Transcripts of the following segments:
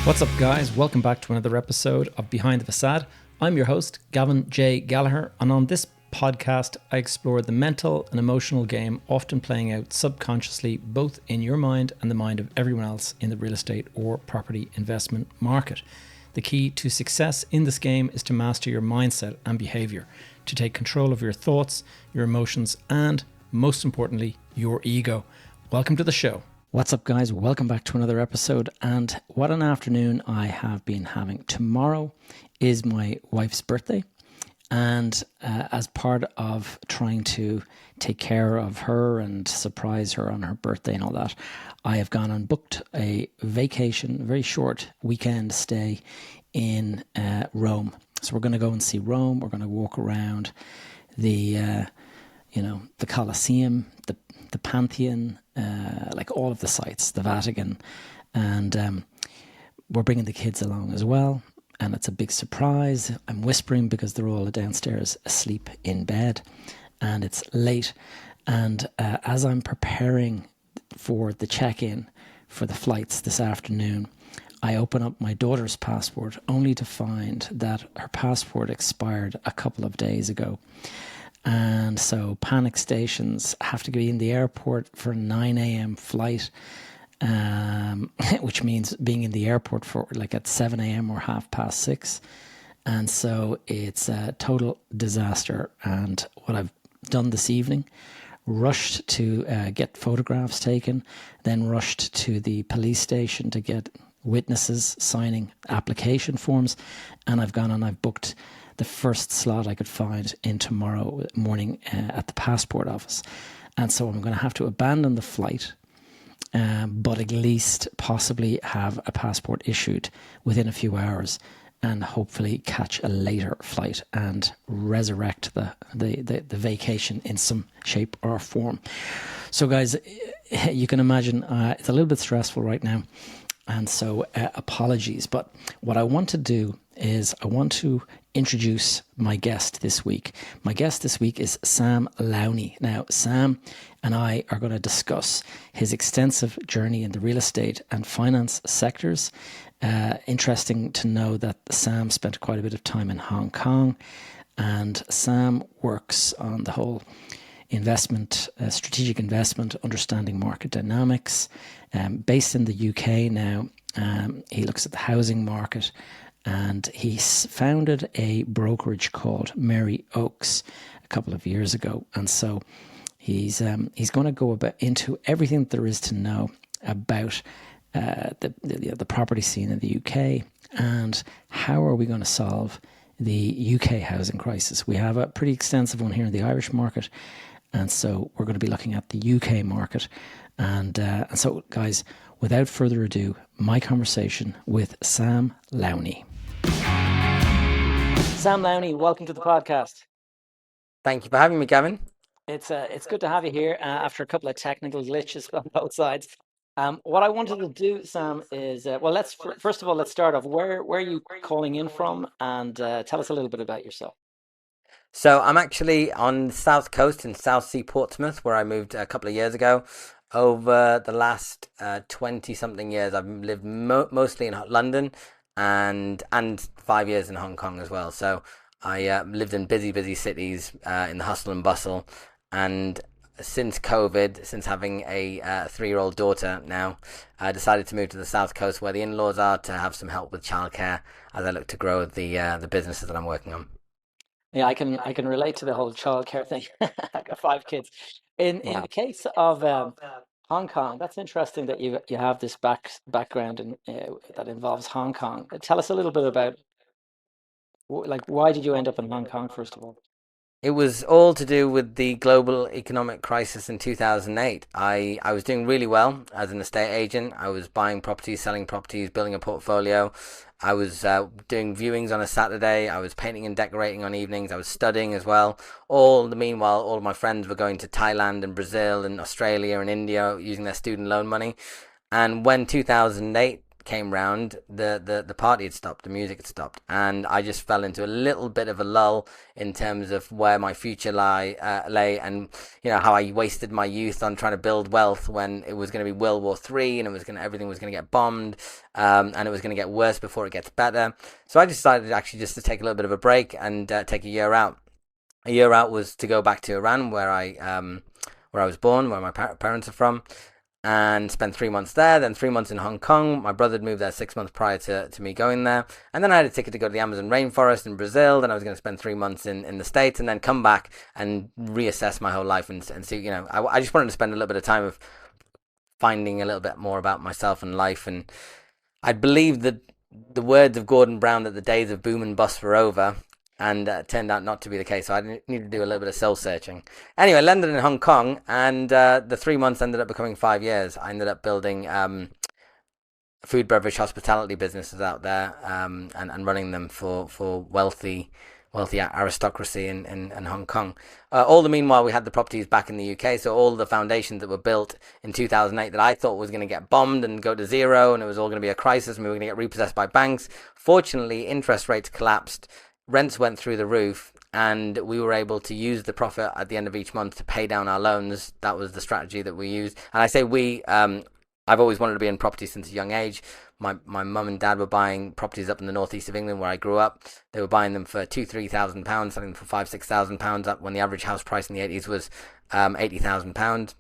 What's up, guys? Welcome back to another episode of Behind the Facade. I'm your host, Gavin J. Gallagher, and on this podcast, I explore the mental and emotional game often playing out subconsciously, both in your mind and the mind of everyone else in the real estate or property investment market. The key to success in this game is to master your mindset and behavior, to take control of your thoughts, your emotions, and most importantly, your ego. Welcome to the show. What's up, guys? Welcome back to another episode, and what an afternoon I have been having. Tomorrow is my wife's birthday, and as part of trying to take care of her and surprise her on her birthday and all that, I have gone and booked a vacation, very short weekend stay in Rome. So we're going to go and see Rome. We're going to walk around the Colosseum, the Pantheon, like all of the sites, the Vatican, and we're bringing the kids along as well. And it's a big surprise. I'm whispering because they're all downstairs asleep in bed, and it's late. And as I'm preparing for the check-in for the flights this afternoon, I open up my daughter's passport only to find that her passport expired a couple of days ago. And so panic stations, have to be in the airport for a 9 a.m. flight, which means being in the airport for like at 7 a.m. or 6:30. And so it's a total disaster. And what I've done this evening, rushed to get photographs taken, then rushed to the police station to get witnesses signing application forms. And I've gone and I've booked the first slot I could find in tomorrow morning at the passport office. And so I'm going to have to abandon the flight, but at least possibly have a passport issued within a few hours and hopefully catch a later flight and resurrect the vacation in some shape or form. So guys, you can imagine it's a little bit stressful right now. And so apologies, but what I want to do is I want to introduce my guest this week. My guest this week is Saam Lowni. Now, Sam and I are going to discuss his extensive journey in the real estate and finance sectors. Interesting to know that Sam spent quite a bit of time in Hong Kong, and Sam works on the whole investment, strategic investment, understanding market dynamics. Based in the UK now, he looks at the housing market, and he founded a brokerage called Mary Oaks a couple of years ago. And so he's going to go into everything that there is to know about the property scene in the UK, and how are we going to solve the UK housing crisis. We have a pretty extensive one here in the Irish market, and so we're going to be looking at the UK market. And so, guys, without further ado, my conversation with Saam Lowni. Saam Lowni, welcome to the podcast. Thank you for having me, Gavin. It's good to have you here after a couple of technical glitches on both sides. What I wanted to do, Sam, is first of all, let's start off. Where are you calling in from, and tell us a little bit about yourself. So I'm actually on the south coast in South Sea, Portsmouth, where I moved a couple of years ago. Over the last 20-something years, I've lived mostly in London and 5 years in Hong Kong as well. So I lived in busy cities in the hustle and bustle. And since COVID, since having a 3-year-old daughter now, I decided to move to the south coast where the in-laws are to have some help with childcare as I look to grow the businesses that I'm working on. Yeah, I can relate to the whole childcare thing. I got 5 kids. In the case of Hong Kong, that's interesting that you have this background that involves Hong Kong. Tell us a little bit about why did you end up in Hong Kong, first of all? It was all to do with the global economic crisis in 2008. I was doing really well as an estate agent. I was buying properties, selling properties, building a portfolio. I was doing viewings on a Saturday. I was painting and decorating on evenings. I was studying as well. Meanwhile, all of my friends were going to Thailand and Brazil and Australia and India using their student loan money. And when 2008 came round, the party had stopped, the music had stopped, and I just fell into a little bit of a lull in terms of where my future lay, and how I wasted my youth on trying to build wealth when it was going to be World War III, and everything was going to get bombed, and it was going to get worse before it gets better. So I decided actually just to take a little bit of a break and take a year out. A year out was to go back to Iran, where I was born, where my parents are from, and spent 3 months there, then 3 months in Hong Kong. My brother had moved there 6 months prior to me going there. And then I had a ticket to go to the Amazon rainforest in Brazil. Then I was going to spend 3 months in the States and then come back and reassess my whole life and see, I just wanted to spend a little bit of time of finding a little bit more about myself and life. And I believe that the words of Gordon Brown that the days of boom and bust were over, and turned out not to be the case. So I need to do a little bit of soul searching. Anyway, landed in Hong Kong, and the 3 months ended up becoming 5 years. I ended up building food, beverage, hospitality businesses out there, and running them for wealthy aristocracy in Hong Kong. All the meanwhile, we had the properties back in the UK, so all the foundations that were built in 2008 that I thought was going to get bombed and go to zero, and it was all going to be a crisis, and we were going to get repossessed by banks. Fortunately, interest rates collapsed, rents went through the roof, and we were able to use the profit at the end of each month to pay down our loans. That was the strategy that we used. And I say we, I've always wanted to be in property since a young age. My mum and dad were buying properties up in the northeast of England where I grew up. They were buying them for £2,000-3,000, selling them for £5,000-6,000 up when the average house price in the 80s was £80,000.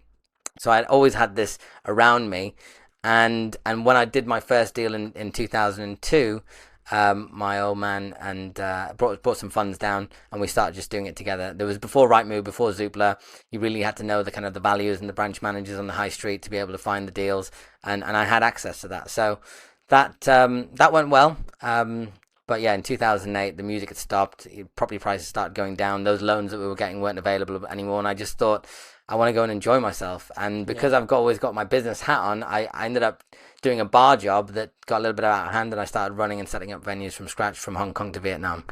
So I'd always had this around me. And when I did my first deal in 2002, my old man and brought some funds down, and we started just doing it together. There was before Rightmove, before Zoopla. You really had to know the kind of the values and the branch managers on the high street to be able to find the deals, and I had access to that. So that went well. But yeah, in 2008, the music had stopped. Property prices started going down. Those loans that we were getting weren't available anymore, and I just thought, I want to go and enjoy myself. And because I've always got my business hat on, I ended up doing a bar job that got a little bit out of hand, and I started running and setting up venues from scratch from Hong Kong to Vietnam.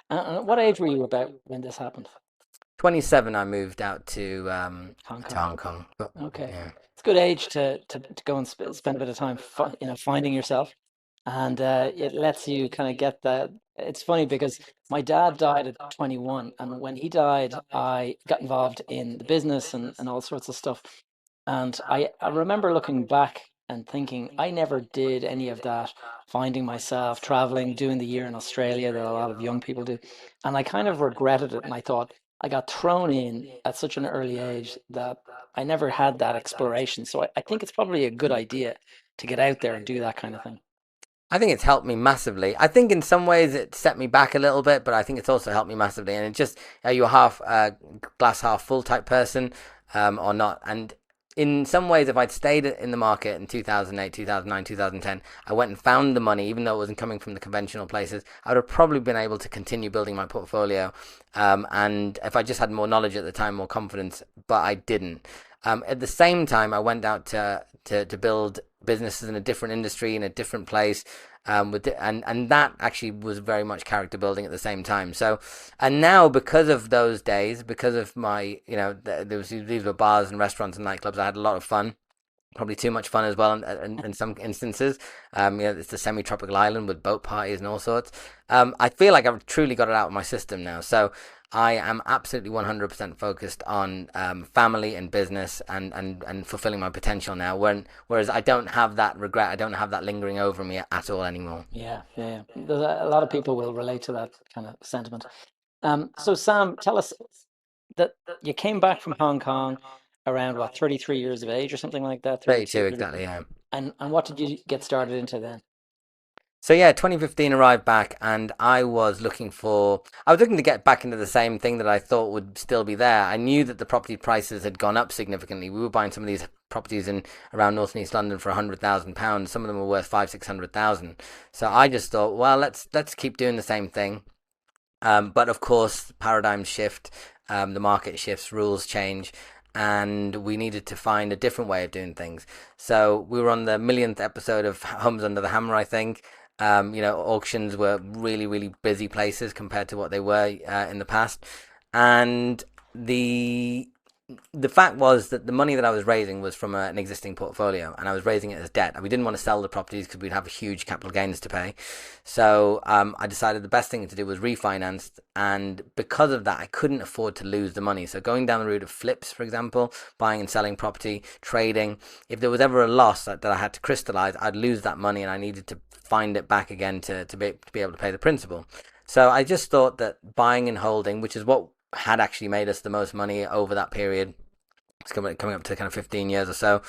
And what age were you about when this happened? 27, I moved out to Hong to Kong. Hong Kong. But, Okay, yeah. it's a good age to go and spend a bit of time, finding yourself, and it lets you kind of get that. It's funny because my dad died at 21, and when he died, I got involved in the business and all sorts of stuff. And I remember looking back and thinking, I never did any of that, finding myself, traveling, doing the year in Australia that a lot of young people do. And I kind of regretted it. And I thought I got thrown in at such an early age that I never had that exploration. So I think it's probably a good idea to get out there and do that kind of thing. I think it's helped me massively. I think in some ways it set me back a little bit, but I think it's also helped me massively. And it just, are you a half glass half full type person, or not? And in some ways, if I'd stayed in the market in 2008, 2009, 2010, I went and found the money, even though it wasn't coming from the conventional places, I would have probably been able to continue building my portfolio. And if I just had more knowledge at the time, more confidence, but I didn't. At the same time, I went out to build businesses in a different industry, in a different place, and that actually was very much character building at the same time. So, and now because of those days, because of my, these were bars and restaurants and nightclubs, I had a lot of fun. Probably too much fun as well in some instances. It's a semi-tropical island with boat parties and all sorts. I feel like I've truly got it out of my system now. So I am absolutely 100% focused on family and business and fulfilling my potential now. Whereas I don't have that regret. I don't have that lingering over me at all anymore. Yeah, yeah, yeah. There's a lot of people will relate to that kind of sentiment. So Sam, tell us that you came back from Hong Kong around what, 33 years of age or something like that, 32, 32 33. exactly, yeah. And what did you get started into then? So yeah, 2015 arrived back, and I was looking to get back into the same thing that I thought would still be there. I knew that the property prices had gone up significantly. We were buying some of these properties in around North and East London for £100,000. Some of them were worth 500,000, 600,000. So I just thought, well, let's keep doing the same thing. But of course, paradigms shift, the market shifts, rules change, and we needed to find a different way of doing things. So we were on the millionth episode of Homes Under the Hammer, I think. Auctions were really, really busy places compared to what they were in the past. And the the fact was that the money that I was raising was from an existing portfolio, and I was raising it as debt. And we didn't want to sell the properties because we'd have huge capital gains to pay. So I decided the best thing to do was refinance, and because of that, I couldn't afford to lose the money. So going down the route of flips, for example, buying and selling property, trading, if there was ever a loss that I had to crystallize, I'd lose that money, and I needed to find it back again to be able to pay the principal. So I just thought that buying and holding, which is what had actually made us the most money over that period, it's coming up to kind of 15 years or so,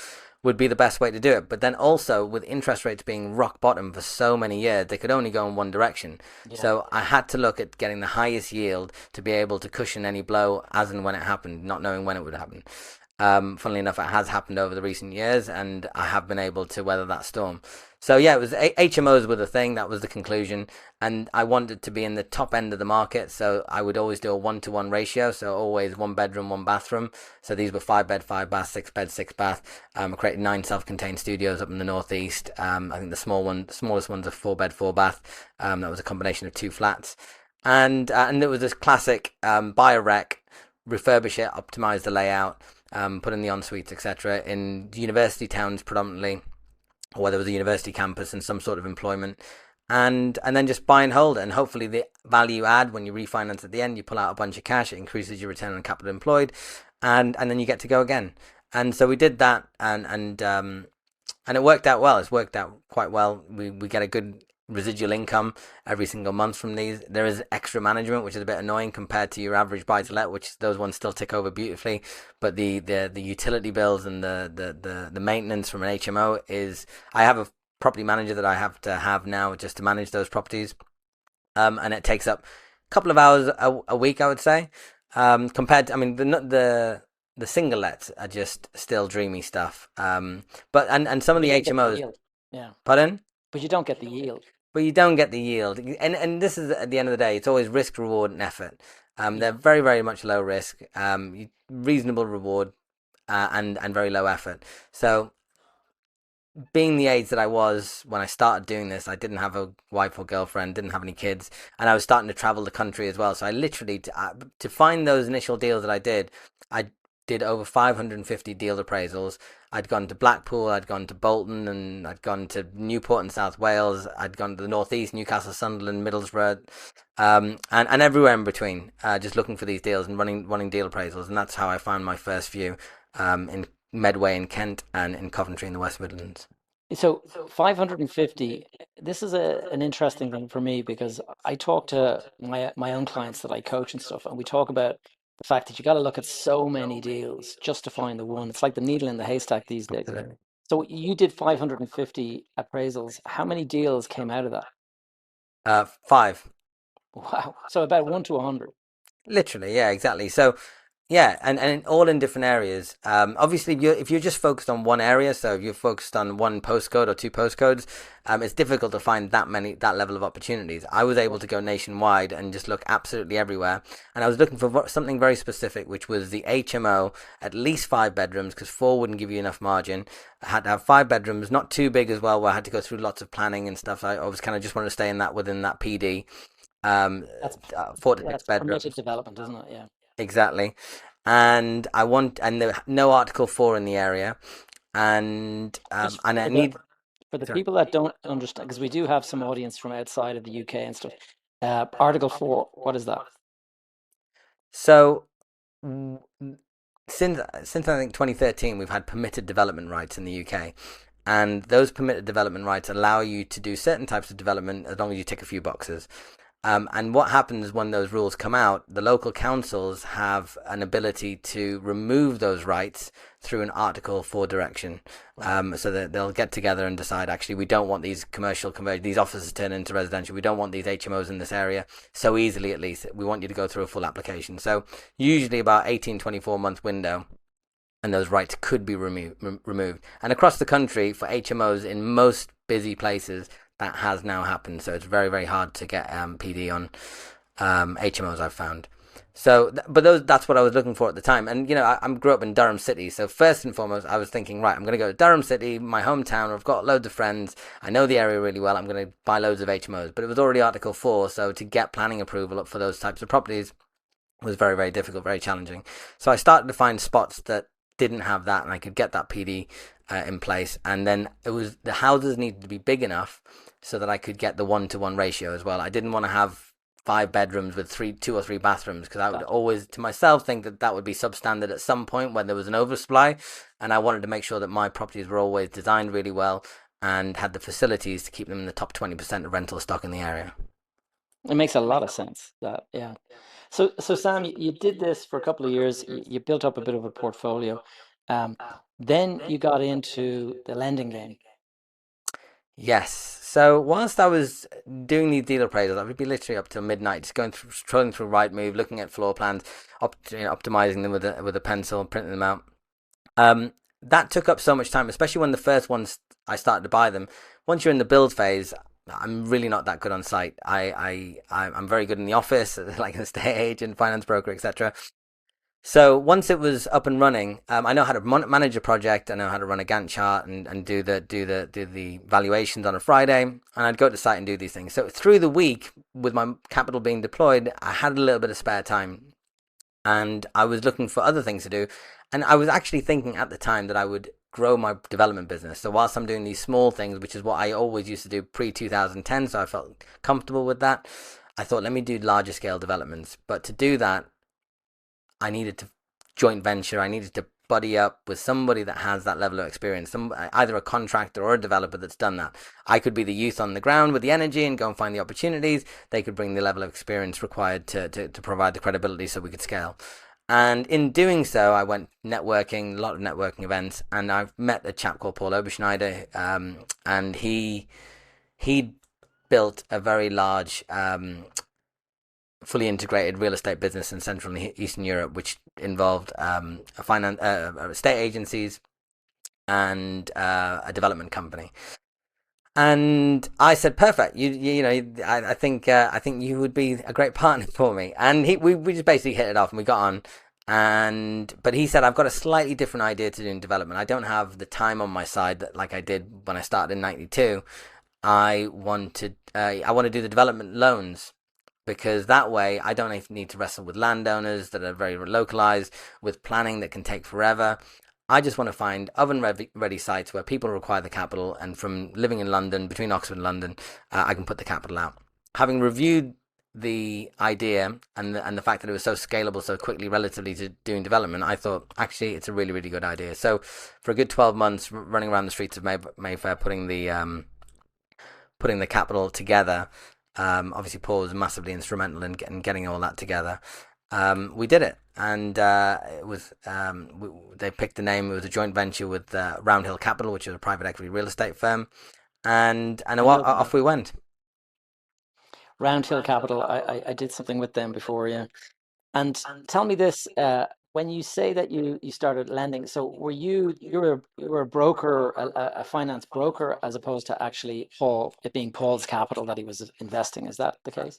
would be the best way to do it. But then also with interest rates being rock bottom for so many years, they could only go in one direction. Yeah. So I had to look at getting the highest yield to be able to cushion any blow as and when it happened, not knowing when it would happen. Funnily enough, it has happened over the recent years, and I have been able to weather that storm. So yeah, it was HMOs were the thing. That was the conclusion, and I wanted to be in the top end of the market. So I would always do a 1-to-1 ratio. So always one bedroom, one bathroom. So these were 5 bed, 5 bath, 6 bed, 6 bath. I created 9 self-contained studios up in the northeast. I think the smallest one's a 4 bed, 4 bath. That was a combination of 2 flats, and it was this classic buy a rec, refurbish it, optimize the layout, put in the en suites, etc., in university towns predominantly, or whether it was a university campus and some sort of employment, and then just buy and hold it. And hopefully the value add when you refinance at the end, you pull out a bunch of cash, it increases your return on capital employed, and then you get to go again. And so we did that, and it worked out well. It's worked out quite well. We get a good residual income every single month from these. There is extra management, which is a bit annoying compared to your average buy to let, which those ones still tick over beautifully. But the utility bills and the maintenance from an HMO is, I have a property manager that I have to have now just to manage those properties. And it takes up a couple of hours a week, I would say. Compared to, I mean, the single lets are just still dreamy stuff. But and some of But the you don't get the HMOs, yield. Yeah. pardon? But you don't get the yield. But you don't get the yield. And this is at the end of the day, it's always risk, reward, and effort. They're Yeah. very, very much low risk, reasonable reward, and very low effort. So being the age that I was when I started doing this, I didn't have a wife or girlfriend, didn't have any kids, and I was starting to travel the country as well. So I literally, to find those initial deals that I did over 550 deal appraisals. I'd gone to Blackpool, I'd gone to Bolton, and I'd gone to Newport in South Wales. I'd gone to the Northeast, Newcastle, Sunderland, Middlesbrough, and everywhere in between, just looking for these deals and running deal appraisals. And that's how I found my first few in Medway in Kent and in Coventry in the West Midlands. So 550, this is an interesting thing for me because I talk to my own clients that I coach and stuff, and we talk about the fact that you got to look at so many deals just to find the one. It's like the needle in the haystack these days. Absolutely. So you did 550 appraisals. How many deals came out of that? Five. Wow. So about 1 to 100. Literally, yeah, exactly. So yeah, and all in different areas. Obviously, if you're just focused on one area, so if you're focused on one postcode or two postcodes, it's difficult to find that level of opportunities. I was able to go nationwide and just look absolutely everywhere, and I was looking for something very specific, which was the HMO, at least 5 bedrooms, because four wouldn't give you enough margin. I had to have 5 bedrooms, not too big as well, where I had to go through lots of planning and stuff. I was kind of just wanted to stay in that within that PD. Um, That's 4 to 6 that's permitted bedrooms. development, isn't it? Yeah. Exactly. And there no Article 4 in the area, Just and I for the need, for the sorry. people that don't understand, because we do have some audience from outside of the UK and stuff. Article 4, what is that? So w- since I think 2013, we've had permitted development rights in the UK, and those permitted development rights allow you to do certain types of development as long as you tick a few boxes. And what happens when those rules come out, the local councils have an ability to remove those rights through an Article 4 direction. Right. So that they'll get together and decide, actually, we don't want these these offices turn into residential. We don't want these HMOs in this area so easily, at least. We want you to go through a full application. So usually about 18-24 month window, and those rights could be removed. And across the country, for HMOs in most busy places, that has now happened. So it's very, very hard to get PD on HMOs, I've found. So, but that's what I was looking for at the time. And, I grew up in Durham City. So first and foremost, I was thinking, right, I'm going to go to Durham City, my hometown. I've got loads of friends. I know the area really well. I'm going to buy loads of HMOs. But it was already Article 4. So to get planning approval up for those types of properties, was very, very difficult, very challenging. So I started to find spots that didn't have that, and I could get that PD in place. And then it was the houses needed to be big enough so that I could get the 1-to-1 ratio as well. I didn't want to have 5 bedrooms with 2 or 3 bathrooms, because I would Gotcha. always, to myself, think that that would be substandard at some point when there was an oversupply. And I wanted to make sure that my properties were always designed really well and had the facilities to keep them in the top 20% of rental stock in the area. It makes a lot of sense that, yeah. So Sam, you did this for a couple of years. You built up a bit of a portfolio. Um, then you got into the lending game. Yes. So whilst I was doing these deal appraisals, I would be literally up till midnight, just going through, scrolling through Rightmove, looking at floor plans, optimizing them with a pencil, printing them out. Um, that took up so much time, especially when the first ones I started to buy them. Once you're in the build phase, I'm really not that good on site. I'm very good in the office, like an estate agent, finance broker, etc. So once it was up and running, I know how to manage a project. I know how to run a Gantt chart and do the valuations on a Friday. And I'd go to site and do these things. So through the week, with my capital being deployed, I had a little bit of spare time, and I was looking for other things to do. And I was actually thinking at the time that I would grow my development business. So whilst I'm doing these small things, which is what I always used to do pre 2010, so I felt comfortable with that, I thought, let me do larger scale developments. But to do that, I needed to joint venture. I needed to buddy up with somebody that has that level of experience, either a contractor or a developer that's done that. I could be the youth on the ground with the energy and go and find the opportunities. They could bring the level of experience required to provide the credibility so we could scale. And in doing so, I went networking, a lot of networking events, and I've met a chap called Paul Oberschneider, and he built a very large fully integrated real estate business in Central and Eastern Europe, which involved estate agencies and a development company. And I said, perfect. I think you would be a great partner for me. And we just basically hit it off and we got on. But he said, I've got a slightly different idea to doing development. I don't have the time on my side that like I did when I started in '92. I want to do the development loans, because that way I don't need to wrestle with landowners that are very localized, with planning that can take forever. I just want to find oven ready sites where people require the capital, and from living in London, between Oxford and London, I can put the capital out. Having reviewed the idea and the fact that it was so scalable so quickly relatively to doing development, I thought actually it's a really, really good idea. So for a good 12 months running around the streets of Mayfair, putting the capital together. Obviously, Paul was massively instrumental in getting all that together. We did it, and it was they picked the name. It was a joint venture with Roundhill Capital, which is a private equity real estate firm, and I know them. off we went. Round Hill Capital. I did something with them before, yeah. And tell me this, when you say that you started lending, so you were a broker, a finance broker, as opposed to actually it being Paul's capital that he was investing. Is that the case?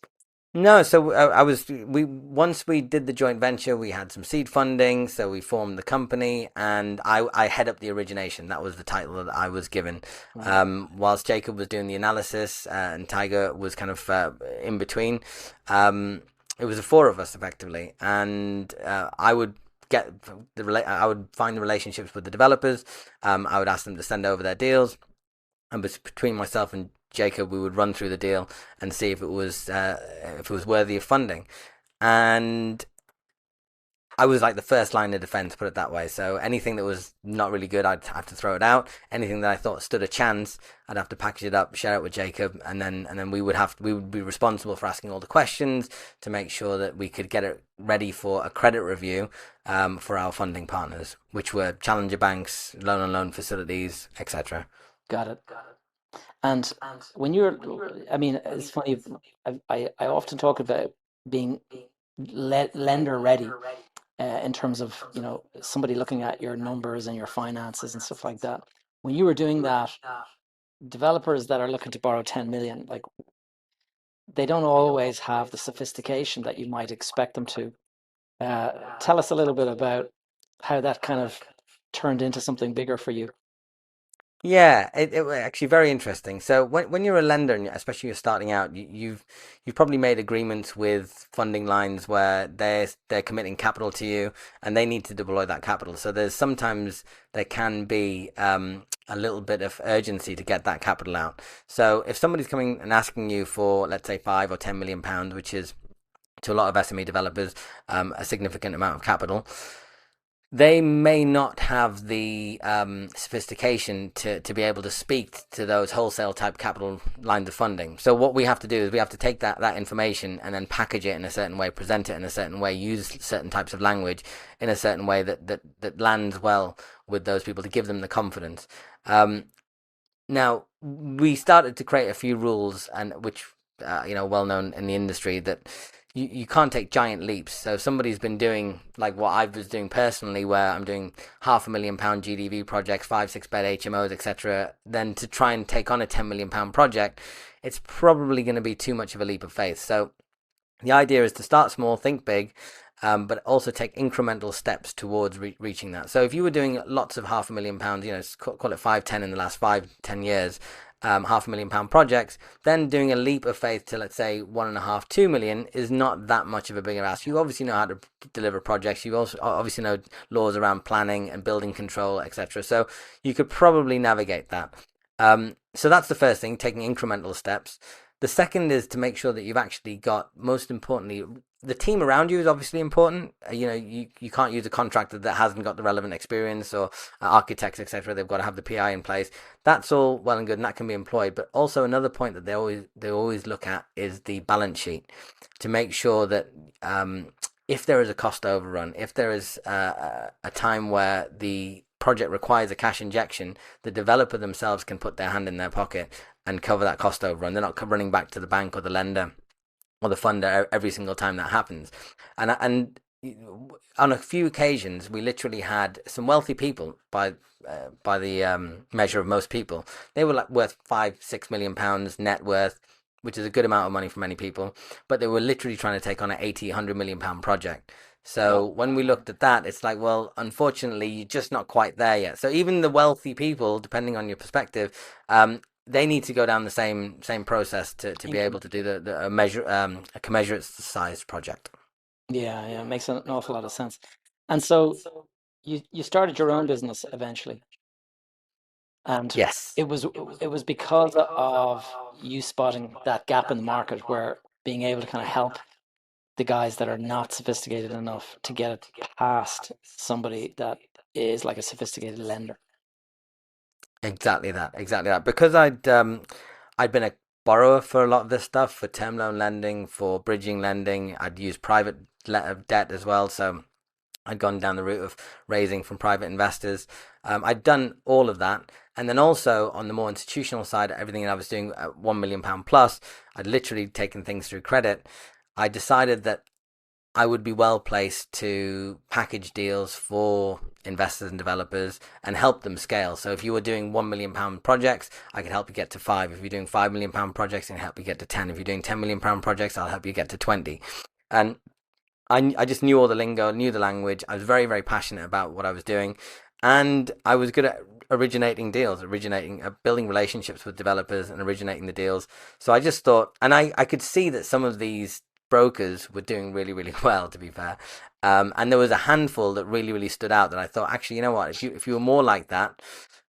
No, so I was we once we did the joint venture, we had some seed funding, so we formed the company, and I head up the origination. That was the title that I was given. Right. Whilst Jacob was doing the analysis, and Tiger was kind of in between. It was the four of us effectively, and I would I would find the relationships with the developers. I would ask them to send over their deals, and between myself and Jacob, we would run through the deal and see if it was worthy of funding. And I was like the first line of defense, put it that way. So anything that was not really good, I'd have to throw it out. Anything that I thought stood a chance, I'd have to package it up, share it with Jacob, and then we would be responsible for asking all the questions to make sure that we could get it ready for a credit review for our funding partners, which were challenger banks, loan on loan facilities, etc. Got it. And when I mean, it's funny. I often talk about being lender ready, in terms of, somebody looking at your numbers and your finances and stuff like that. When you were doing that, developers that are looking to borrow 10 million, like, they don't always have the sophistication that you might expect them to. Tell us a little bit about how that kind of turned into something bigger for you. Yeah, it was actually very interesting. So when you're a lender, and especially you're starting out, you've probably made agreements with funding lines where they're committing capital to you, and they need to deploy that capital. So there's sometimes there can be a little bit of urgency to get that capital out. So if somebody's coming and asking you for, let's say, 5 or 10 million pounds, which is to a lot of SME developers a significant amount of capital, they may not have the sophistication to be able to speak to those wholesale type capital lines of funding. So what we have to do is we have to take that information and then package it in a certain way, present it in a certain way, use certain types of language in a certain way that lands well with those people to give them the confidence. Now we started to create a few rules, and which well known in the industry, that you can't take giant leaps. So if somebody's been doing like what I was doing personally, where I'm doing £500,000 GDV projects, 5, 6 bed HMOs, etc., then to try and take on a £10 million project, it's probably going to be too much of a leap of faith. So the idea is to start small, think big, but also take incremental steps towards reaching that. So if you were doing lots of £500,000, call it 5, 10 in the last 5, 10 years, £500,000 projects, then doing a leap of faith to, let's say, 1.5, 2 million is not that much of a bigger ask. You obviously know how to deliver projects. You also obviously know laws around planning and building control, etc. So you could probably navigate that. So that's the first thing, taking incremental steps. The second is to make sure that you've actually got, most importantly, the team around you is obviously important. You can't use a contractor that hasn't got the relevant experience, or architects, etc. They've got to have the PI in place. That's all well and good, and that can be employed. But also another point that they always look at is the balance sheet, to make sure that if there is a cost overrun, if there is a time where the project requires a cash injection, the developer themselves can put their hand in their pocket and cover that cost overrun. They're not running back to the bank or the lender or the funder every single time that happens. And on a few occasions, we literally had some wealthy people, by the measure of most people. They were like worth 5, 6 million pounds net worth, which is a good amount of money for many people. But they were literally trying to take on an 80, £100 million project. So Wow. when we looked at that, it's like, well, unfortunately, you're just not quite there yet. So even the wealthy people, depending on your perspective, they need to go down the same process to be able Increment. to do the measure a commensurate sized project. Yeah, yeah, it makes an awful lot of sense. And so you started your own business eventually, and Yes. it was because of you spotting that gap in the market where being able to kind of help the guys that are not sophisticated enough to get it past somebody that is like a sophisticated lender. Exactly that. Exactly that. Because I'd been a borrower for a lot of this stuff, for term loan lending, for bridging lending. I'd used private debt as well. So I'd gone down the route of raising from private investors. I'd done all of that. And then also on the more institutional side, everything that I was doing at £1 million plus, I'd literally taken things through credit. I decided that I would be well placed to package deals for investors and developers and help them scale. So if you were doing £1 million projects, I could help you get to five. If you're doing £5 million projects, I can help you get to 10. If you're doing £10 million projects, I'll help you get to 20. And I just knew all the lingo, knew the language. I was very, very passionate about what I was doing. And I was good at originating deals, building relationships with developers and originating the deals. So I just thought, and I could see that some of these brokers were doing really, really well, to be fair. And there was a handful that really, really stood out that I thought, actually, you know what, if you were more like that,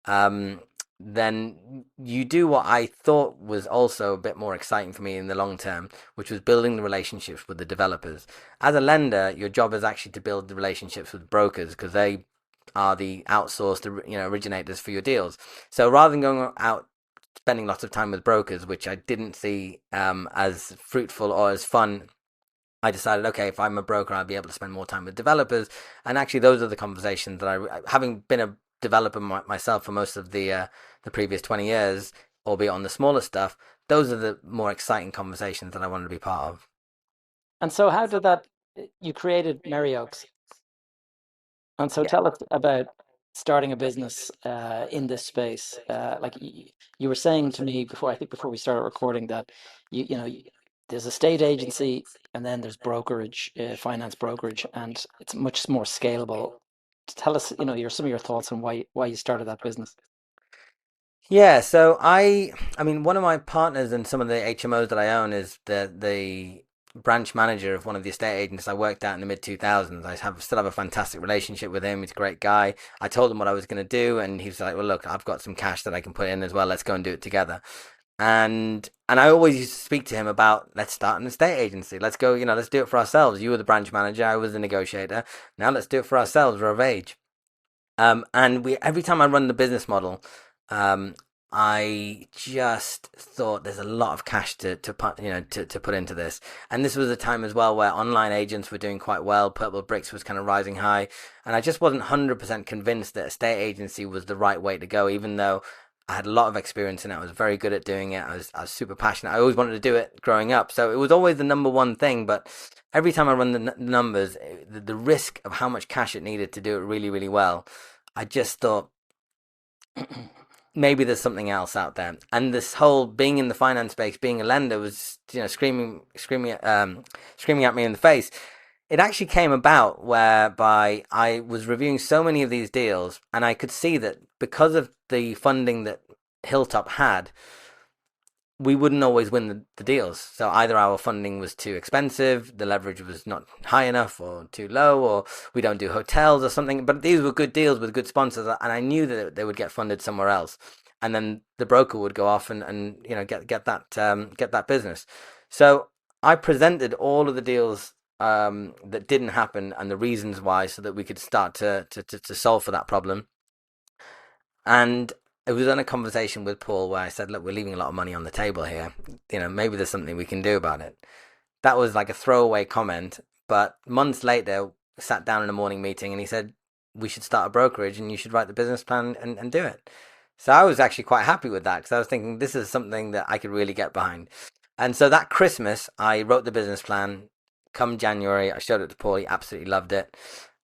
um, then you do what I thought was also a bit more exciting for me in the long term, which was building the relationships with the developers. As a lender, your job is actually to build the relationships with brokers, because they are the outsourced, originators for your deals. So rather than going out spending lots of time with brokers, which I didn't see as fruitful or as fun, I decided, okay, if I'm a broker, I'll be able to spend more time with developers. And actually, those are the conversations that having been a developer myself for most of the previous 20 years, albeit on the smaller stuff, those are the more exciting conversations that I wanted to be part of. And so how did that, you created Merry Oaks. And so Yeah. tell us about starting a business in this space. Like you were saying to me before, I think before we started recording, that there's a state agency and then there's brokerage, finance brokerage, and it's much more scalable. Tell us, some of your thoughts on why you started that business. Yeah, so I mean, one of my partners and some of the HMOs that I own is the branch manager of one of the estate agents I worked at in the mid 2000s. Still have a fantastic relationship with him. He's a great guy. I told him what I was going to do, and he was like, "Well, look, I've got some cash that I can put in as well. Let's go and do it together." And I always used to speak to him about let's start an estate agency. Let's go, let's do it for ourselves. You were the branch manager, I was the negotiator. Now let's do it for ourselves. We're of age. And we every time I run the business model, um, I just thought there's a lot of cash to put to put into this. And this was a time as well where online agents were doing quite well. Purple Bricks was kind of rising high, and I just wasn't 100% convinced that estate agency was the right way to go. Even though I had a lot of experience in it, I was very good at doing it. I was super passionate. I always wanted to do it growing up, so it was always the number one thing. But every time I run the numbers, the risk of how much cash it needed to do it really, really well, I just thought maybe there's something else out there. And this whole being in the finance space, being a lender, was screaming at me in the face. It actually came about whereby I was reviewing so many of these deals, and I could see that because of the funding that Hilltop had, we wouldn't always win the deals. So either our funding was too expensive, the leverage was not high enough or too low, or we don't do hotels or something. But these were good deals with good sponsors, and I knew that they would get funded somewhere else. And then the broker would go off and get that business. So I presented all of the deals that didn't happen and the reasons why, so that we could start to solve for that problem. And it was in a conversation with Paul where I said, look, we're leaving a lot of money on the table here. Maybe there's something we can do about it. That was like a throwaway comment. But months later, sat down in a morning meeting and he said, we should start a brokerage and you should write the business plan and do it. So I was actually quite happy with that because I was thinking this is something that I could really get behind. And so that Christmas, I wrote the business plan. Come January, I showed it to Paul. He absolutely loved it.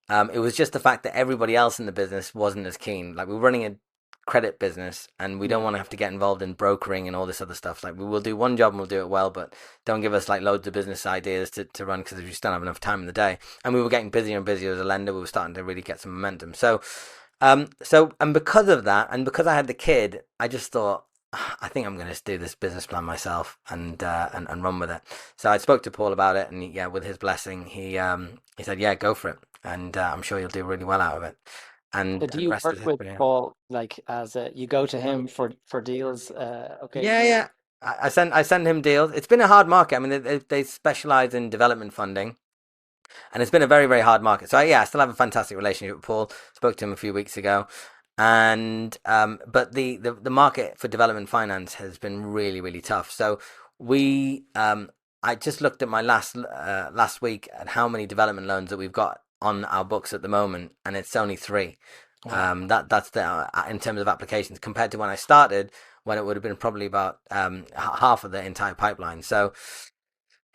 It was just the fact that everybody else in the business wasn't as keen. Like we were running a credit business and we don't Yeah. want to have to get involved in brokering and all this other stuff. Like we will do one job and we'll do it well, but don't give us like loads of business ideas to run because we just don't have enough time in the day. And we were getting busier and busier as a lender. We were starting to really get some momentum. And because of that, and because I had the kid, I just thought, I think I'm going to do this business plan myself and run with it. So I spoke to Paul about it, and yeah, with his blessing, he said, yeah, go for it, and I'm sure you'll do really well out of it. So And do the you rest work is with history. Yeah. Paul like you go to him for deals Yeah, occasionally? yeah. I send him deals. It's been a hard market. I mean, they specialize in development funding, and it's been a very, very hard market. So yeah, I still have a fantastic relationship with Paul. Spoke to him a few weeks ago, and but the market for development finance has been really, really tough. So we I just looked at my last week at how many development loans that we've got on our books at the moment, and it's only three. Wow. That's in terms of applications compared to when I started, when it would have been probably about half of the entire pipeline. So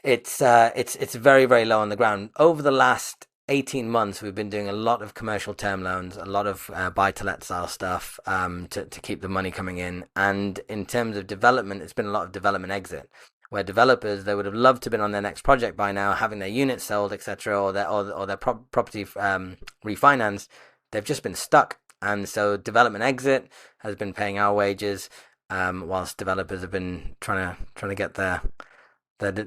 it's very, very low on the ground. Over the last 18 months, we've been doing a lot of commercial term loans, a lot of buy to let style stuff to keep the money coming in. And in terms of development, it's been a lot of development exit, where developers they would have loved to have been on their next project by now, having their units sold, etc., or their property refinanced. They've just been stuck, and so development exit has been paying our wages, whilst developers have been trying to get the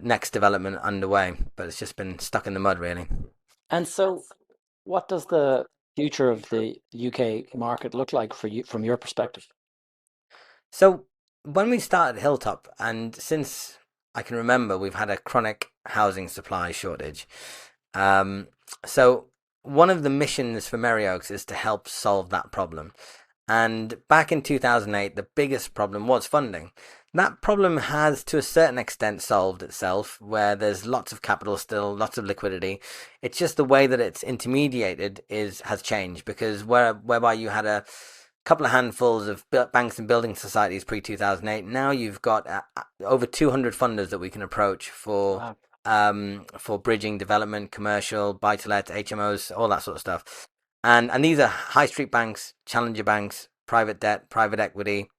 next development underway, but it's just been stuck in the mud, really. And so what does the future of the UK market look like for you from your perspective? So when we started Hilltop, and since I can remember, we've had a chronic housing supply shortage. Um, so one of the missions for Merry Oaks is to help solve that problem. And back in 2008, the biggest problem was funding. That problem has, to a certain extent, solved itself, where there's lots of capital still, lots of liquidity. It's just the way that it's intermediated has changed because whereby you had a couple of handfuls of banks and building societies pre 2008. Now you've got over 200 funders that we can approach Wow. for bridging development, commercial, buy to let, HMOs, all that sort of stuff. And these are high street banks, challenger banks, private debt, private equity,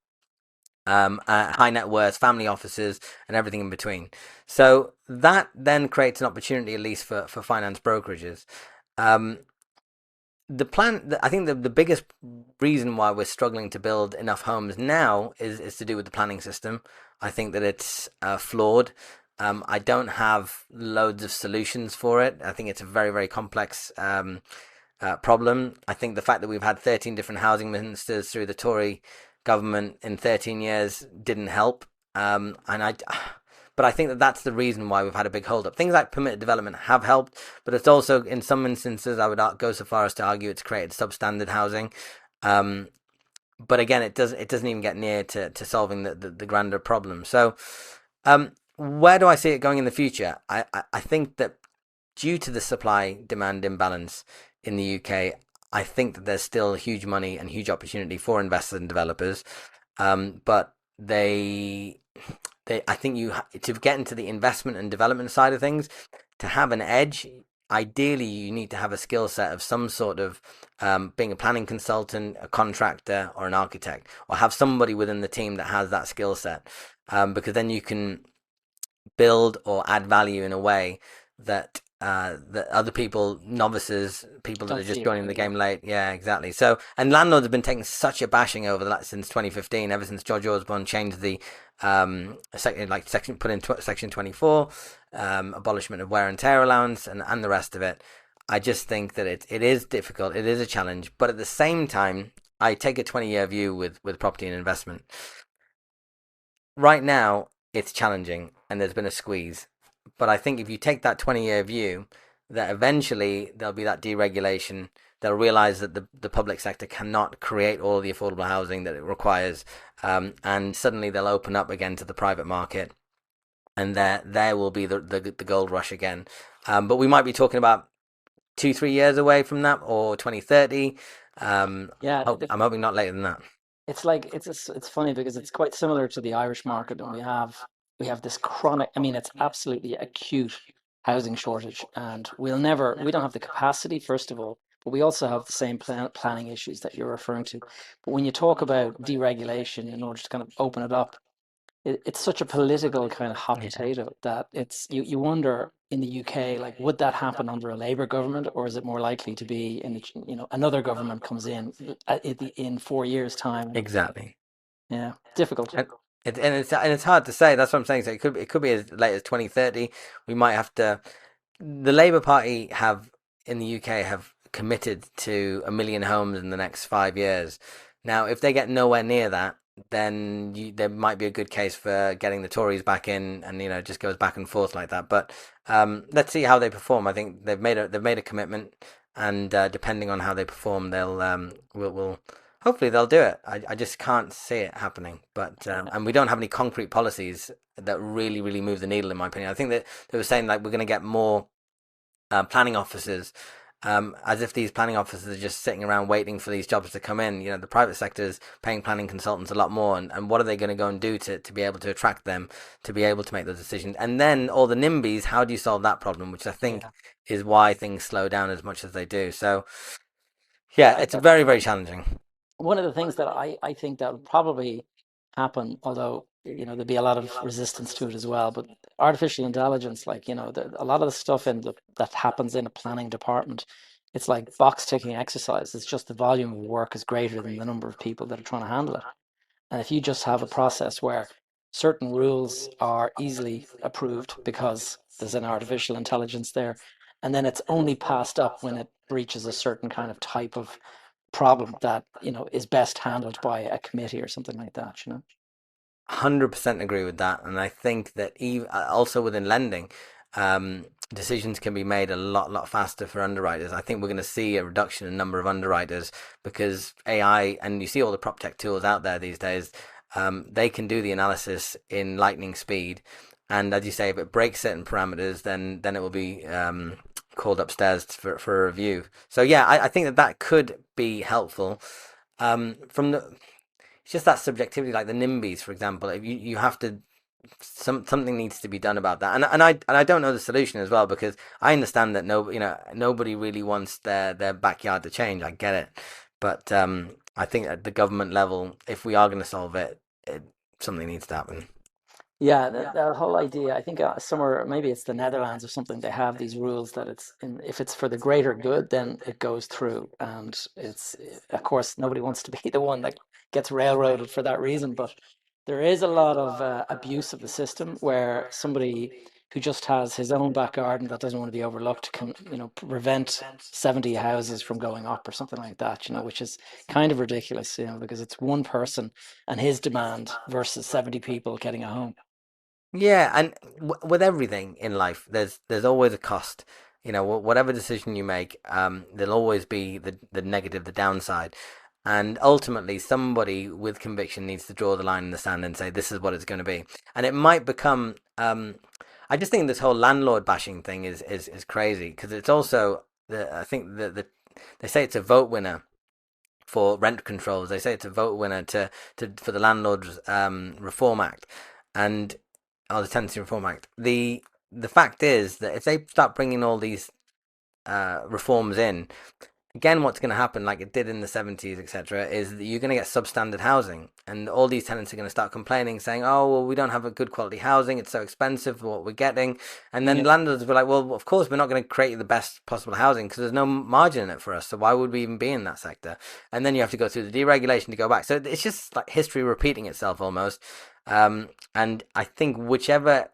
high net worth, family offices, and everything in between. So that then creates an opportunity, at least for finance brokerages. Um, I think the biggest reason why we're struggling to build enough homes now is to do with the planning system. I think that it's flawed. I don't have loads of solutions for it. I think it's a very, very complex problem. I think the fact that we've had 13 different housing ministers through the Tory government in 13 years didn't help. And but I think that that's the reason why we've had a big hold up. Things like permitted development have helped, but it's also, in some instances, I would go so far as to argue it's created substandard housing. Um, but again, it doesn't even get near to solving the grander problem. So, where do I see it going in the future? I think that due to the supply demand imbalance in the UK, I think that there's still huge money and huge opportunity for investors and developers. But I think to get into the investment and development side of things, to have an edge, ideally you need to have a skill set of some sort of being a planning consultant, a contractor, or an architect, or have somebody within the team that has that skill set, because then you can build or add value in a way that other people, novices, people that Don't are just see it joining the right. Yeah. game late, yeah, exactly. So, and landlords have been taking such a bashing over the since 2015, ever since George Osborne changed the section, put in section 24, abolishment of wear and tear allowance, and the rest of it. I just think that it is difficult, it is a challenge, but at the same time, I take a 20-year view with property and investment. Right now it's challenging and there's been a squeeze. But I think if you take that 20-year view, that eventually there'll be that deregulation. They'll realize that the public sector cannot create all the affordable housing that it requires. And suddenly they'll open up again to the private market. And there will be the gold rush again. But we might be talking about 2, 3 years away from that, or 2030. Yeah, I'm hoping not later than that. it's like it's funny because it's quite similar to the Irish market, and we have this chronic. I mean, it's absolutely acute housing shortage, and we don't have the capacity, first of all, but we also have the same planning issues that you're referring to. But when you talk about deregulation in order to kind of open it up, it's such a political kind of hot Yeah. potato that you wonder in the UK, like, would that happen under a Labour government, or is it more likely to be in another government comes in 4 years' time? And Exactly. yeah, difficult. And it's hard to say. That's what I'm saying. So it could be as late as 2030. We might have to. The Labour Party have in the UK have committed to 1 million homes in the next 5 years. Now, if they get nowhere near that, then there might be a good case for getting the Tories back in, and it just goes back and forth like that. But let's see how they perform. I think they've made a commitment, and depending on how they perform, will hopefully they'll do it. I just can't see it happening. But Yeah, and we don't have any concrete policies that really really move the needle, in my opinion. I think that they were saying like we're going to get more planning officers, as if these planning officers are just sitting around waiting for these jobs to come in. The private sector is paying planning consultants a lot more, and what are they going to go and do to be able to attract them, to be able to make those decisions? And then all the NIMBYs, how do you solve that problem? Which I think yeah, is why things slow down as much as they do. So, yeah. yeah, it's very, very challenging. One of the things that I think that would probably happen, although there'd be a lot of resistance to it as well, but artificial intelligence, like a lot of the stuff that happens in a planning department, it's like box ticking exercise. It's just the volume of work is greater than the number of people that are trying to handle it. And if you just have a process where certain rules are easily approved because there's an artificial intelligence there, and then it's only passed up when it breaches a certain kind of type of problem that is best handled by a committee or something like that. 100% agree with that, and I think that also within lending, decisions can be made a lot faster for underwriters. I think we're going to see a reduction in number of underwriters because AI, and you see all the prop tech tools out there these days. They can do the analysis in lightning speed, and as you say, if it breaks certain parameters, then it will be called upstairs for a review. So yeah, I think that could be helpful. From the It's just that subjectivity, like the NIMBYs, for example. If you have to, something needs to be done about that, and I don't know the solution as well, because I understand that nobody really wants their backyard to change. I get it, but I think at the government level, if we are going to solve it, something needs to happen. Yeah, that whole idea. I think somewhere, maybe it's the Netherlands or something. They have these rules that if it's for the greater good, then it goes through. And of course, nobody wants to be the one that gets railroaded for that reason. But there is a lot of abuse of the system where somebody who just has his own back garden that doesn't want to be overlooked can, prevent 70 houses from going up or something like that, which is kind of ridiculous, because it's one person and his demand versus 70 people getting a home. Yeah, and with everything in life, there's always a cost. You know, whatever decision you make, there'll always be the negative, the downside. And ultimately, somebody with conviction needs to draw the line in the sand and say, this is what it's going to be. And it might become, I just think this whole landlord bashing thing is crazy because it's also, I think they say it's a vote winner for rent controls. They say it's a vote winner for the Landlords Reform Act and the Tenancy Reform Act. The fact is that if they start bringing all these reforms in, again, what's going to happen, like it did in the 70s, etc., is that you're going to get substandard housing. And all these tenants are going to start complaining, saying, oh, well, we don't have a good quality housing. It's so expensive for what we're getting. And then Yeah. landlords will be like, well, of course, we're not going to create the best possible housing because there's no margin in it for us. So why would we even be in that sector? And then you have to go through the deregulation to go back. So it's just like history repeating itself almost. And I think whichever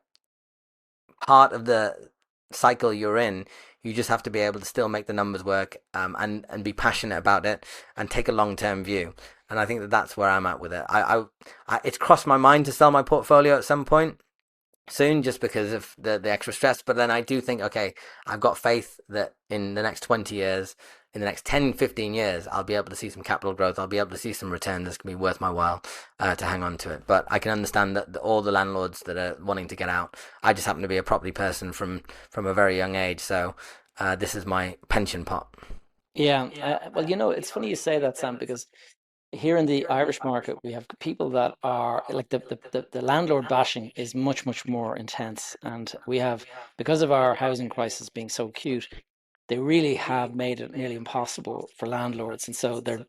part of the cycle you're in, you just have to be able to still make the numbers work, and be passionate about it and take a long term view. And I think that that's where I'm at with it. It's crossed my mind to sell my portfolio at some point soon just because of the extra stress. But then I do think, okay, I've got faith that in the next 20 years, in the next 10, 15 years, I'll be able to see some capital growth. I'll be able to see some return that's going to be worth my while to hang on to it. But I can understand that all the landlords that are wanting to get out, I just happen to be a property person from a very young age. So this is my pension pot. Yeah. Well, it's funny you say that, Sam, because here in the Irish market, we have people that are like the landlord bashing is much, much more intense. And we have, because of our housing crisis being so acute, they really have made it nearly impossible for landlords, and so they're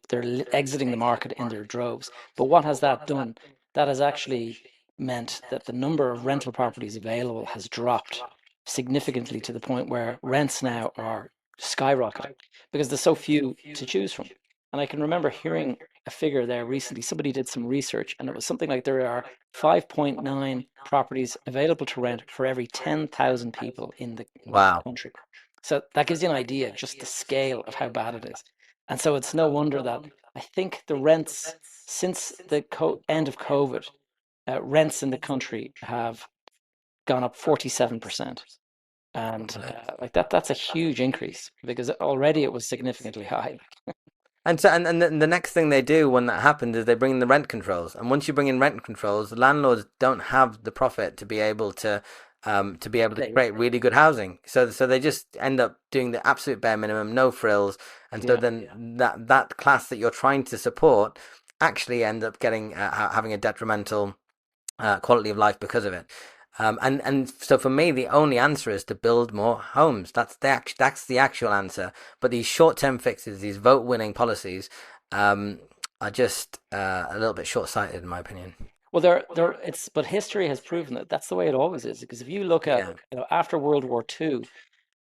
exiting the market in their droves. But what has that done? That has actually meant that the number of rental properties available has dropped significantly to the point where rents now are skyrocketing because there's so few to choose from. And I can remember hearing a figure there recently. Somebody did some research, and it was something like there are 5.9 properties available to rent for every 10,000 people in the Wow. country. So that gives you an idea of just the scale of how bad it is. And so it's no wonder that I think the rents since the end of COVID, rents in the country have gone up 47%. And like that's a huge increase because already it was significantly high. And so, and the next thing they do when that happens is they bring in the rent controls. And once you bring in rent controls, the landlords don't have the profit to be able to They- create really good housing. So they just end up doing the absolute bare minimum, no frills. And so Yeah. then that class that you're trying to support actually end up getting having a detrimental quality of life because of it. And so for me, the only answer is to build more homes. That's the actual answer. But these short term fixes, these vote winning policies, um, are just a little bit short sighted, in my opinion. Well, but history has proven that that's the way it always is. Because if you look at, Yeah. after World War II,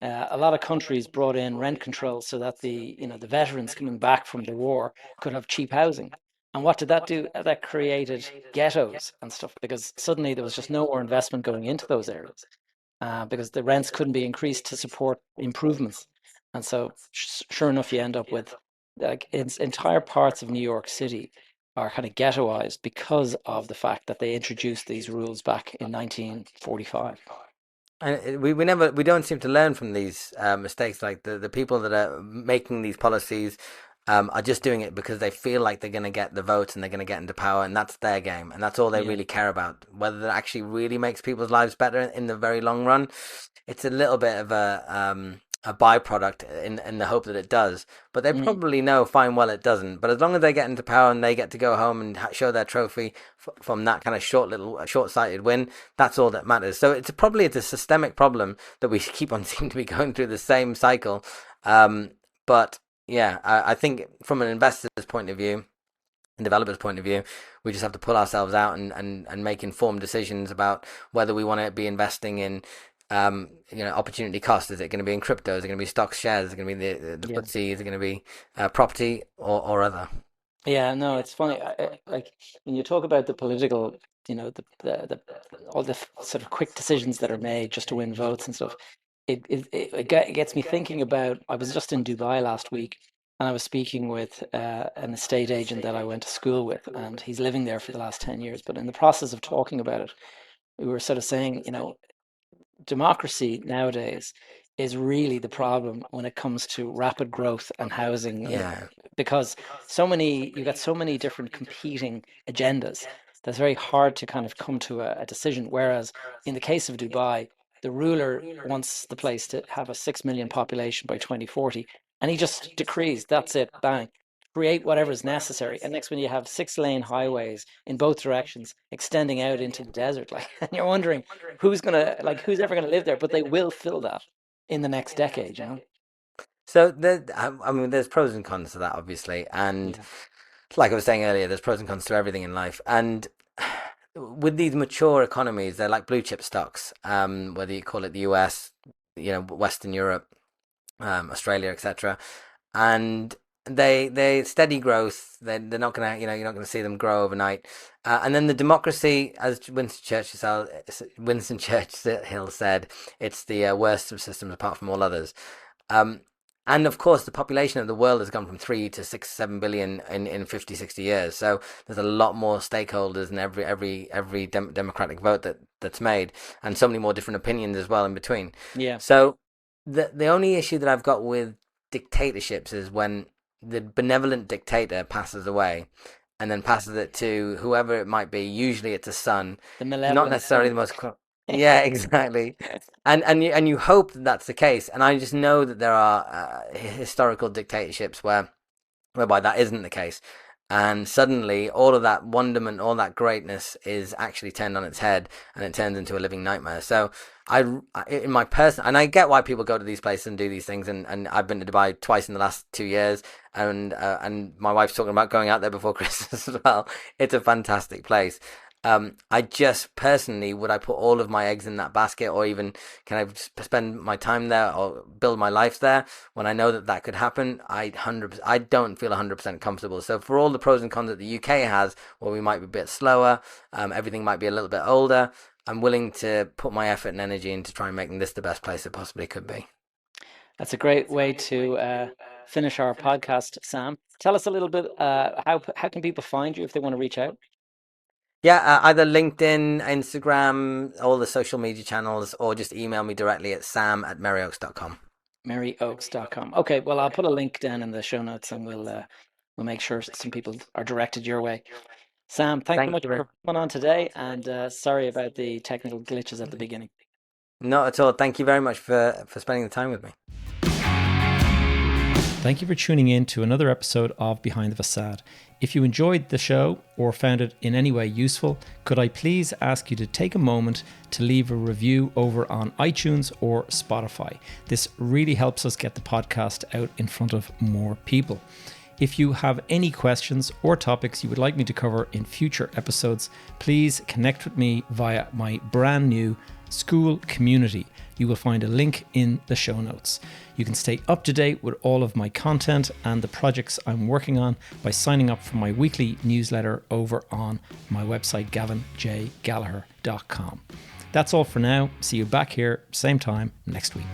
a lot of countries brought in rent control so that the veterans coming back from the war could have cheap housing. And what did that do? That created ghettos and stuff because suddenly there was just no more investment going into those areas because the rents couldn't be increased to support improvements. And so, sure enough, you end up with like entire parts of New York City are kind of ghettoized because of the fact that they introduced these rules back in 1945. And we don't seem to learn from these mistakes. Like the people that are making these policies are just doing it because they feel like they're going to get the votes and they're going to get into power, and that's their game, and that's all they Yeah. really care about. Whether that actually really makes people's lives better in the very long run, it's a little bit of a byproduct in the hope that it does. But they Mm. probably know fine well it doesn't. But as long as they get into power and they get to go home and show their trophy from that kind of short sighted win, that's all that matters. So it's a systemic problem that we keep on seem to be going through the same cycle. But yeah, I think from an investor's point of view, developer's point of view. We just have to pull ourselves out and make informed decisions about whether we want to be investing in opportunity cost. Is it going to be in crypto? Is it going to be stocks, shares? Is it going to be the Yeah. FTSE? Is it going to be property or other? Yeah, no, it's funny. Like when you talk about the political, the all the sort of quick decisions that are made just to win votes and stuff. It gets me thinking about. I was just in Dubai last week, and I was speaking with an estate agent that I went to school with, and he's living there for the last 10 years. But in the process of talking about it, we were sort of saying, democracy nowadays is really the problem when it comes to rapid growth and housing, Yeah. because you've got so many different competing agendas that's very hard to kind of come to a decision. Whereas in the case of Dubai, the ruler wants the place to have a 6 million population by 2040, and he just decrees, that's it, bang, create whatever's necessary. And next, when you have 6-lane highways in both directions extending out into the desert, like, and you're wondering who's ever gonna live there? But they will fill that in the next decade, So I mean, there's pros and cons to that, obviously, and Yeah. like I was saying earlier, there's pros and cons to everything in life. And with these mature economies, they're like blue chip stocks. Whether you call it the US, Western Europe, Australia, etc. And they steady growth. They're not gonna you're not gonna see them grow overnight. And then the democracy, as Winston Churchill said, it's the worst of systems apart from all others. Um, and of course, the population of the world has gone from 3 to 6, 7 billion in 50, 60 years. So there's a lot more stakeholders in every democratic vote that's made, and so many more different opinions as well in between. Yeah. So the only issue that I've got with dictatorships is when the benevolent dictator passes away and then passes it to whoever it might be. Usually it's a son, The not malevolent necessarily son. the most. Yeah, exactly. And you hope that that's the case. And I just know that there are historical dictatorships whereby that isn't the case. And suddenly, all of that wonderment, all that greatness is actually turned on its head, and it turns into a living nightmare. So, in my and I get why people go to these places and do these things. And I've been to Dubai twice in the last 2 years, and my wife's talking about going out there before Christmas as well. It's a fantastic place. I just personally, would I put all of my eggs in that basket, or even can I spend my time there or build my life there when I know that that could happen? I don't feel 100% comfortable. So for all the pros and cons that the UK has, where we might be a bit slower, everything might be a little bit older, I'm willing to put my effort and energy into trying making this the best place it possibly could be. That's a great way to finish our podcast, Sam. Tell us a little bit. How can people find you if they want to reach out? Yeah, either LinkedIn, Instagram, all the social media channels, or just email me directly at sam@merryoaks.com. MaryOaks.com. Okay, well, I'll put a link down in the show notes, and we'll make sure some people are directed your way. Sam, thanks so Thank much you very for coming on today, and sorry about the technical glitches at the beginning. Not at all. Thank you very much for spending the time with me. Thank you for tuning in to another episode of Behind the Facade. If you enjoyed the show or found it in any way useful, could I please ask you to take a moment to leave a review over on iTunes or Spotify? This really helps us get the podcast out in front of more people. If you have any questions or topics you would like me to cover in future episodes, please connect with me via my brand new school community. You will find a link in the show notes. You can stay up to date with all of my content and the projects I'm working on by signing up for my weekly newsletter over on my website, gavinjgallagher.com. That's all for now. See you back here, same time next week.